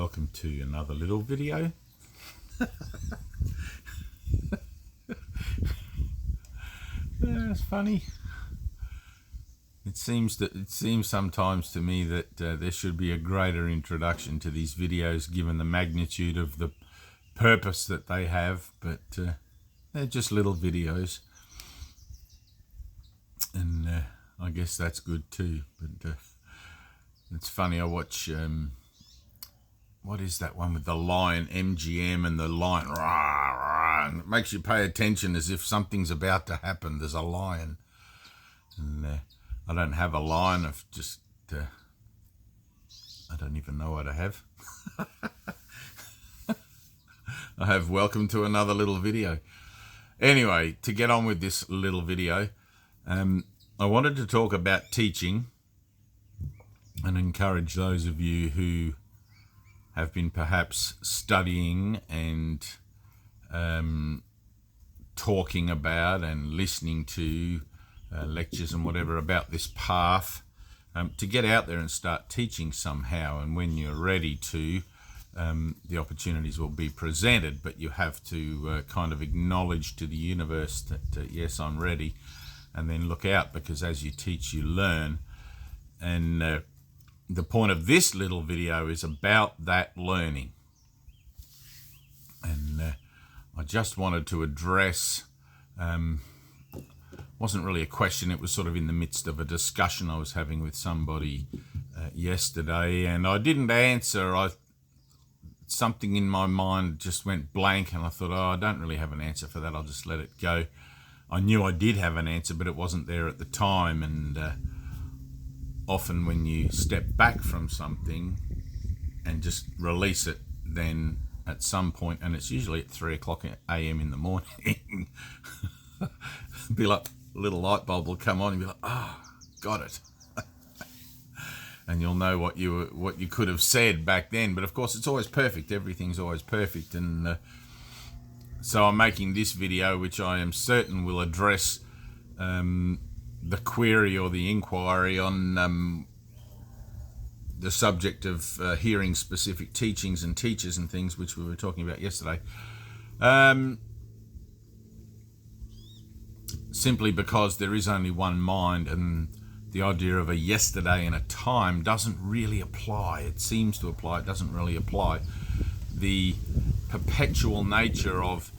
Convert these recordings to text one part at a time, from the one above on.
welcome to another little video. It's funny. It seems sometimes to me that there should be a greater introduction to these videos, given the magnitude of the purpose that they have. But they're just little videos, and I guess that's good too. But it's funny. I watch. What is that one with the lion, MGM, and the lion? Rah, rah, and it makes you pay attention as if something's about to happen. There's a lion. And I don't have a lion. I've just... I don't even know what I have. I have welcome to another little video. Anyway, to get on with this little video, I wanted to talk about teaching and encourage those of you who have been perhaps studying and talking about and listening to lectures and whatever about this path, to get out there and start teaching somehow. And when you're ready to, the opportunities will be presented, but you have to kind of acknowledge to the universe that yes, I'm ready, and then look out, because as you teach, you learn. And the point of this little video is about that learning. And I just wanted to address, wasn't really a question, it was sort of in the midst of a discussion I was having with somebody yesterday, and I didn't answer. Something in my mind just went blank, and I thought, I don't really have an answer for that, I'll just let it go. I knew I did have an answer, but it wasn't there at the time. And often when you step back from something and just release it, then at some point, and it's usually at 3 o'clock a.m. in the morning, be like a little light bulb will come on and be like, got it. And you'll know what you could have said back then. But of course, it's always perfect. Everything's always perfect. And so I'm making this video, which I am certain will address the query or the inquiry on the subject of hearing specific teachings and teachers and things, which we were talking about yesterday. Simply because there is only one mind, and the idea of a yesterday and a time doesn't really apply. It seems to apply, it doesn't really apply. The perpetual nature of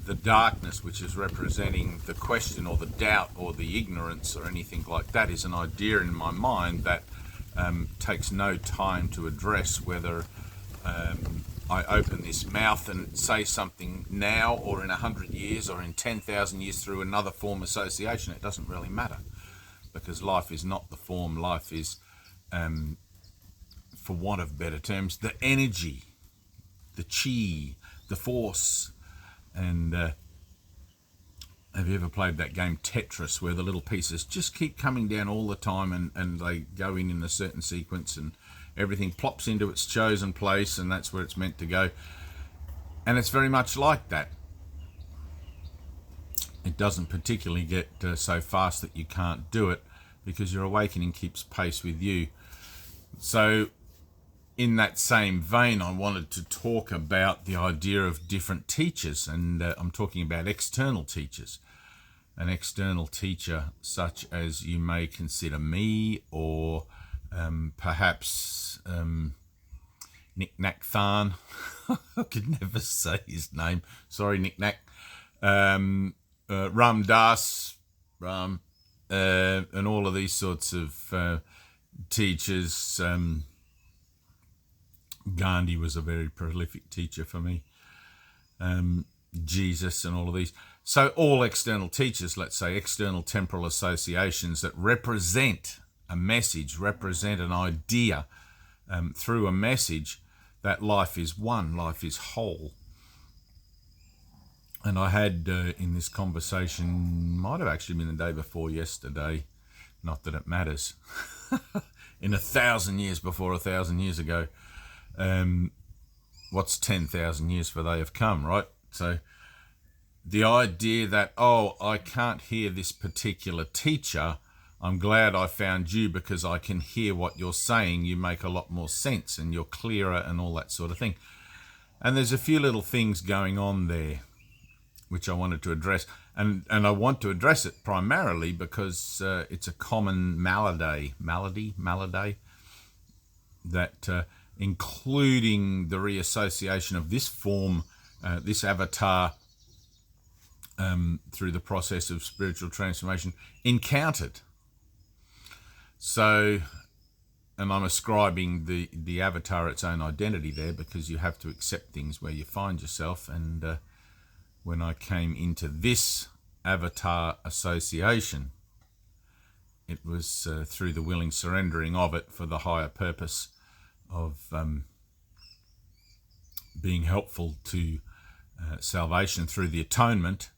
the darkness, which is representing the question or the doubt or the ignorance or anything like that, is an idea in my mind that takes no time to address, whether I open this mouth and say something now or in 100 years or in 10,000 years through another form association. It doesn't really matter, because life is not the form. Life is, for want of better terms, the energy, the chi, the force. And have you ever played that game Tetris, where the little pieces just keep coming down all the time, and they go in a certain sequence, and everything plops into its chosen place, and that's where it's meant to go. And it's very much like that. It doesn't particularly get so fast that you can't do it, because your awakening keeps pace with you. So in that same vein, I wanted to talk about the idea of different teachers, and I'm talking about external teachers. An external teacher such as you may consider me, or perhaps Nick Nack Than. I could never say his name. Sorry, Nick Nack. Ram Dass, and all of these sorts of teachers. Gandhi was a very prolific teacher for me. Jesus and all of these. So all external teachers, let's say external temporal associations that represent a message, represent an idea through a message that life is one, life is whole. And I had in this conversation, might have actually been the day before yesterday, not that it matters, in 1,000 years before 1,000 years ago, what's 10,000 years for they have come, right? So the idea that, I can't hear this particular teacher I'm glad I found you because I can hear what you're saying. You make a lot more sense and you're clearer and all that sort of thing. And there's a few little things going on there which I wanted to address. And I want to address it primarily because it's a common malady that including the reassociation of this form, this avatar, through the process of spiritual transformation, encountered. So, and I'm ascribing the avatar its own identity there because you have to accept things where you find yourself. And when I came into this avatar association, it was through the willing surrendering of it for the higher purpose of being helpful to salvation through the atonement.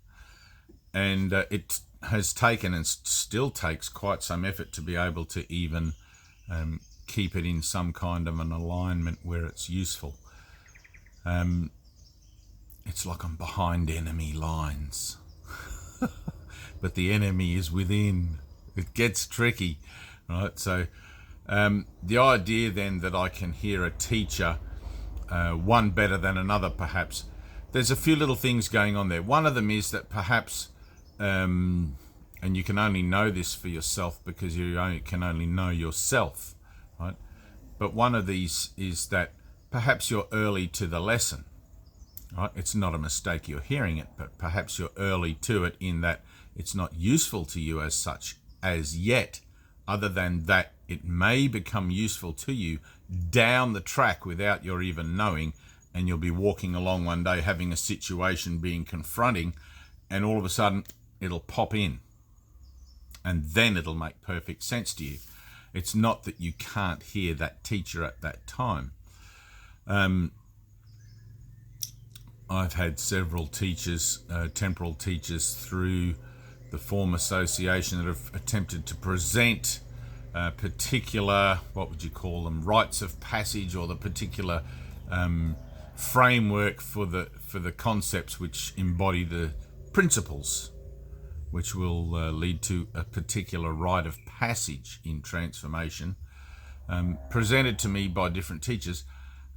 And it has taken and still takes quite some effort to be able to even keep it in some kind of an alignment where it's useful. It's like I'm behind enemy lines, but the enemy is within. It gets tricky, right? So the idea then that I can hear a teacher, one better than another perhaps, there's a few little things going on there. One of them is that perhaps, and you can only know this for yourself because can only know yourself, right? But one of these is that perhaps you're early to the lesson, right? It's not a mistake you're hearing it, but perhaps you're early to it in that it's not useful to you as such as yet, other than that it may become useful to you down the track without your even knowing, and you'll be walking along one day having a situation being confronting, and all of a sudden it'll pop in and then it'll make perfect sense to you. It's not that you can't hear that teacher at that time. I've had several teachers, temporal teachers through the form association that have attempted to present particular, what would you call them, rites of passage, or the particular framework for the concepts which embody the principles which will lead to a particular rite of passage in transformation, presented to me by different teachers.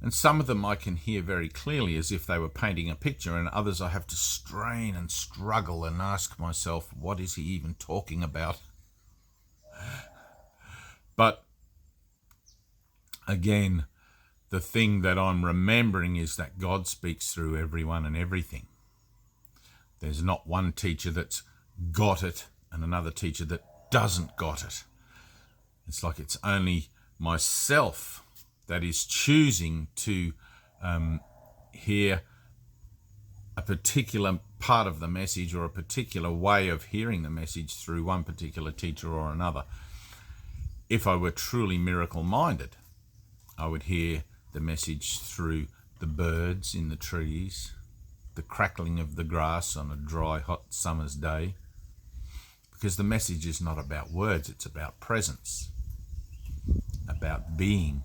And some of them I can hear very clearly as if they were painting a picture, and others I have to strain and struggle and ask myself, what is he even talking about? But again, the thing that I'm remembering is that God speaks through everyone and everything. There's not one teacher that's got it and another teacher that doesn't got it. It's like it's only myself that is choosing to hear a particular part of the message or a particular way of hearing the message through one particular teacher or another. If I were truly miracle-minded, I would hear the message through the birds in the trees, the crackling of the grass on a dry, hot summer's day, because the message is not about words, it's about presence, about being,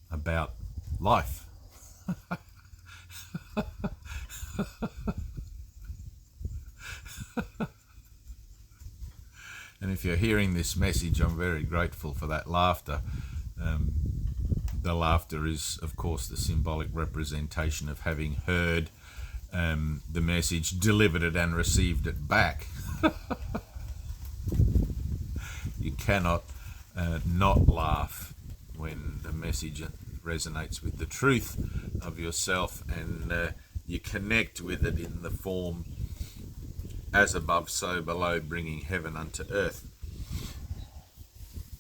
about life. And if you're hearing this message, I'm very grateful for that laughter. The laughter is, of course, the symbolic representation of having heard the message, delivered it and received it back. You cannot not laugh when the message resonates with the truth of yourself, and you connect with it in the form as above so below, bringing heaven unto earth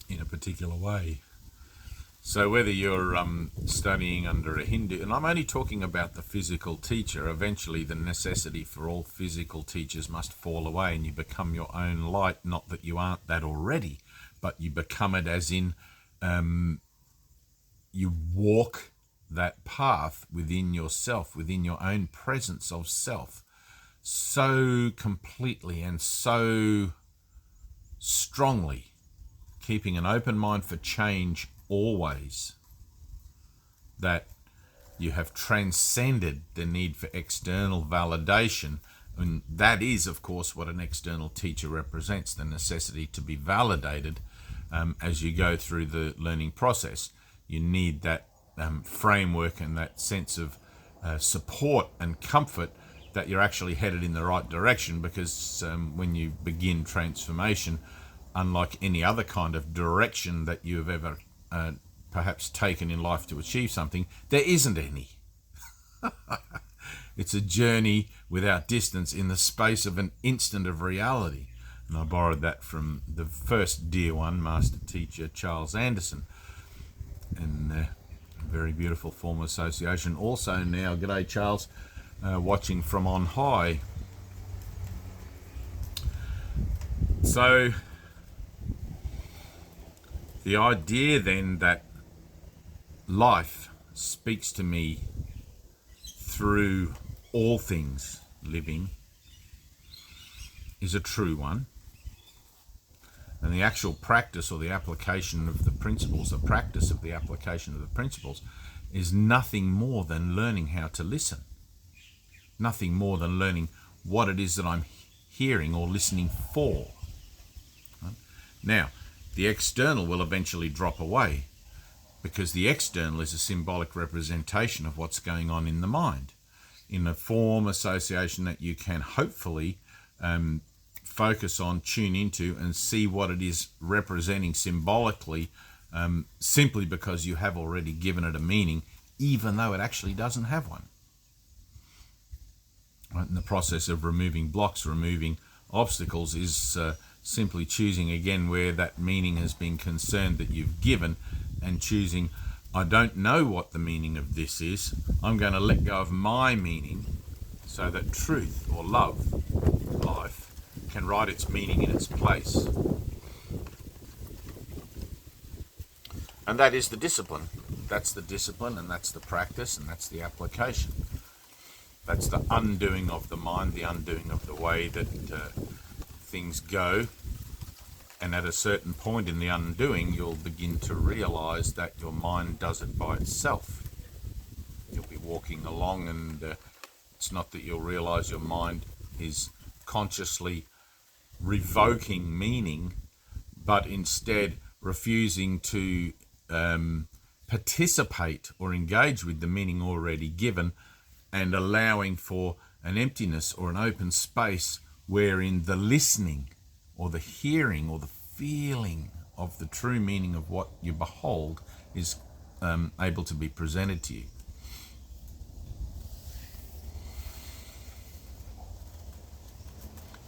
in a particular way. So whether you're studying under a Hindu, and I'm only talking about the physical teacher, eventually the necessity for all physical teachers must fall away and you become your own light. Not that you aren't that already, but you become it as in you walk that path within yourself, within your own presence of self, so completely and so strongly, keeping an open mind for change always, that you have transcended the need for external validation And that is, of course, what an external teacher represents, the necessity to be validated as you go through the learning process. You need that framework and that sense of support and comfort that you're actually headed in the right direction, because when you begin transformation, unlike any other kind of direction that you've ever perhaps taken in life to achieve something, there isn't any. It's a journey without distance in the space of an instant of reality. And I borrowed that from the first dear one, master teacher Charles Anderson. And a very beautiful form of association. Also now, g'day Charles, watching from on high. So the idea then that life speaks to me through all things living is a true one. And the actual practice or the application of the principles, the practice of the application of the principles, is nothing more than learning how to listen. Nothing more than learning what it is that I'm hearing or listening for. Right? Now, the external will eventually drop away, because the external is a symbolic representation of what's going on in the mind, in a form association that you can hopefully focus on, tune into, and see what it is representing symbolically, simply because you have already given it a meaning, even though it actually doesn't have one. Right? And the process of removing blocks, removing obstacles, is simply choosing again where that meaning has been concerned that you've given, and choosing, I don't know what the meaning of this is. I'm going to let go of my meaning so that truth or love, life, can write its meaning in its place. And that is the discipline. That's the discipline, and that's the practice, and that's the application. That's the undoing of the mind, the undoing of the way that things go. And at a certain point in the undoing, you'll begin to realize that your mind does it by itself. You'll be walking along, and it's not that you'll realize your mind is consciously revoking meaning, but instead refusing to participate or engage with the meaning already given, and allowing for an emptiness or an open space wherein the listening or the hearing or the feeling of the true meaning of what you behold is able to be presented to you.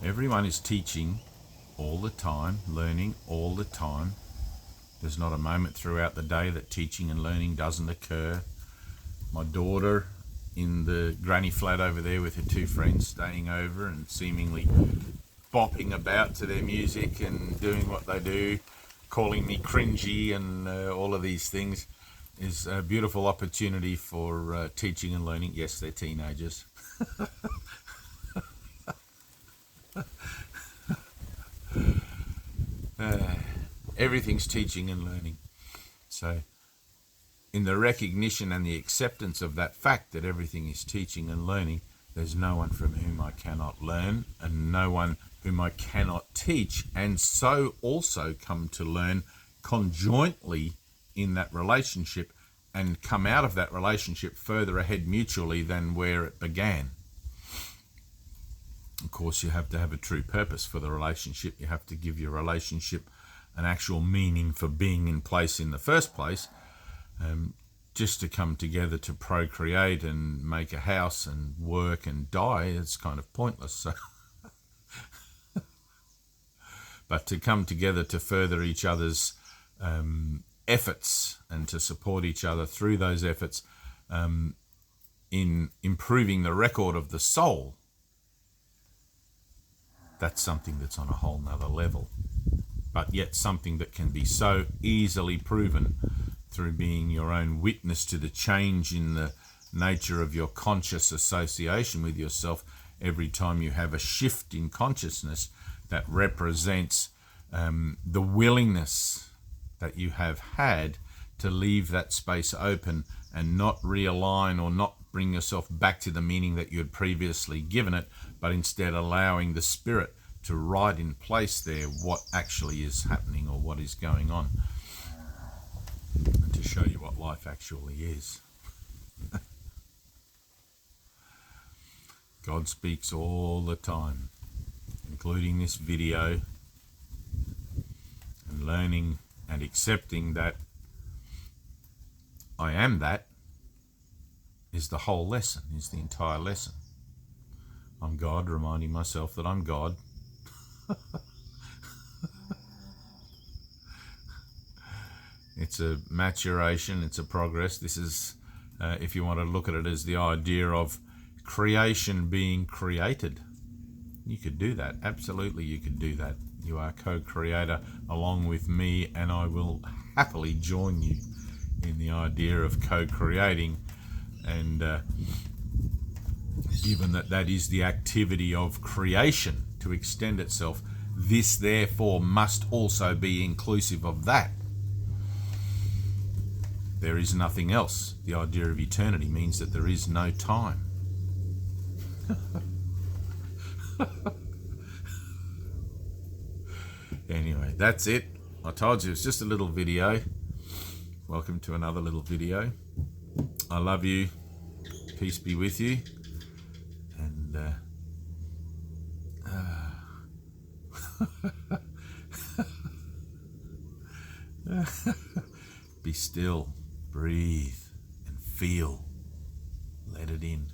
Everyone is teaching all the time, learning all the time. There's not a moment throughout the day that teaching and learning doesn't occur. My daughter in the granny flat over there with her two friends staying over and seemingly bopping about to their music and doing what they do, calling me cringy and all of these things, is a beautiful opportunity for teaching and learning. Yes, they're teenagers. Everything's teaching and learning. So in the recognition and the acceptance of that fact that everything is teaching and learning, there's no one from whom I cannot learn, and no one whom I cannot teach, and so also come to learn conjointly in that relationship, and come out of that relationship further ahead mutually than where it began. Of course, you have to have a true purpose for the relationship. You have to give your relationship an actual meaning for being in place in the first place. Just to come together to procreate and make a house and work and die, it's kind of pointless. So but to come together to further each other's efforts and to support each other through those efforts in improving the record of the soul, that's something that's on a whole nother level, but yet something that can be so easily proven through being your own witness to the change in the nature of your conscious association with yourself every time you have a shift in consciousness that represents the willingness that you have had to leave that space open and not realign or not bring yourself back to the meaning that you had previously given it, but instead allowing the Spirit to write in place there what actually is happening or what is going on, and to show you what life actually is. God speaks all the time, including this video, and learning and accepting that I am that is the whole lesson, is the entire lesson. I'm God, reminding myself that I'm God. It's a maturation, it's a progress. This is, if you want to look at it as the idea of creation being created. You could do that. Absolutely, you could do that. You are co-creator along with me, and I will happily join you in the idea of co-creating. And given that that is the activity of creation to extend itself, this therefore must also be inclusive of that. There is nothing else. The idea of eternity means that there is no time. Anyway, that's it. I told you it's just a little video. Welcome to another little video. I love you. Peace be with you. And be still, breathe, and feel. Let it in.